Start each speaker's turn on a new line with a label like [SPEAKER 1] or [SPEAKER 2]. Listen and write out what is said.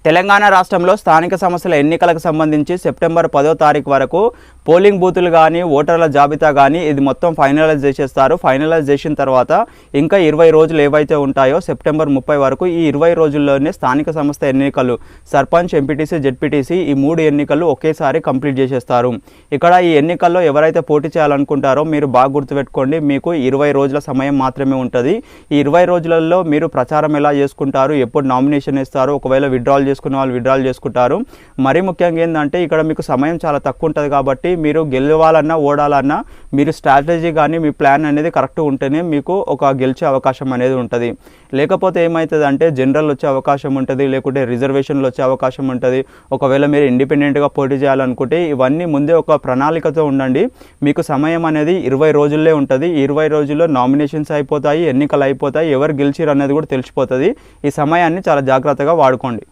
[SPEAKER 1] తెలంగాణ రాష్ట్రంలో స్థానిక సంస్థల ఎన్నికలకు సంబంధించి సెప్టెంబర్ 10వ తారీఖు వరకు పోలింగ్ బూతులు కానీ ఓటర్ల జాబితా కానీ ఇది మొత్తం ఫైనలైజ్ చేసేస్తారు. ఫైనలైజ్ చేసిన తర్వాత ఇంకా 20 రోజులు ఏవైతే ఉంటాయో సెప్టెంబర్ 30 వరకు ఈ 20 రోజుల్లోనే స్థానిక సంస్థ ఎన్నికలు సర్పంచ్, ఎంపీటీసీ, జెడ్పీటీసీ ఈ 3 ఎన్నికలు ఒకేసారి కంప్లీట్ చేసేస్తారు. ఇక్కడ ఈ ఎన్నికల్లో ఎవరైతే పోటీ చేయాలనుకుంటారో మీరు బాగా గుర్తుపెట్టుకోండి, మీకు 20 రోజుల సమయం మాత్రమే ఉంటుంది. ఈ 20 రోజులలో మీరు ప్రచారం ఎలా చేసుకుంటారు, ఎప్పుడు నామినేషన్ ఇస్తారు, ఒకవేళ విత్డ్రాల్ చేసుకున్న వాళ్ళు విత్డ్రాల్ చేసుకుంటారు. మరీ ముఖ్యంగా ఏంటంటే ఇక్కడ మీకు సమయం చాలా తక్కువ ఉంటుంది కాబట్టి మీరు గెలవాలన్నా ఓడాలన్నా మీరు స్ట్రాటజీ కానీ మీ ప్లాన్ అనేది కరెక్ట్ ఉంటేనే మీకు ఒక గెలిచే అవకాశం అనేది ఉంటుంది. లేకపోతే ఏమవుతుంది అంటే జనరల్ వచ్చే అవకాశం ఉంటుంది, లేకుంటే రిజర్వేషన్లు వచ్చే అవకాశం ఉంటుంది. ఒకవేళ మీరు ఇండిపెండెంట్గా పోటీ చేయాలనుకుంటే ఇవన్నీ ముందే ఒక ప్రణాళికతో ఉండండి. మీకు సమయం అనేది 20 రోజుల్లో ఉంటుంది. ఈ 20 రోజుల్లో నామినేషన్స్ అయిపోతాయి, ఎన్నికలు అయిపోతాయి, ఎవరు గెలిచిరు అనేది కూడా తెలిసిపోతుంది. ఈ సమయాన్ని చాలా జాగ్రత్తగా వాడుకోండి.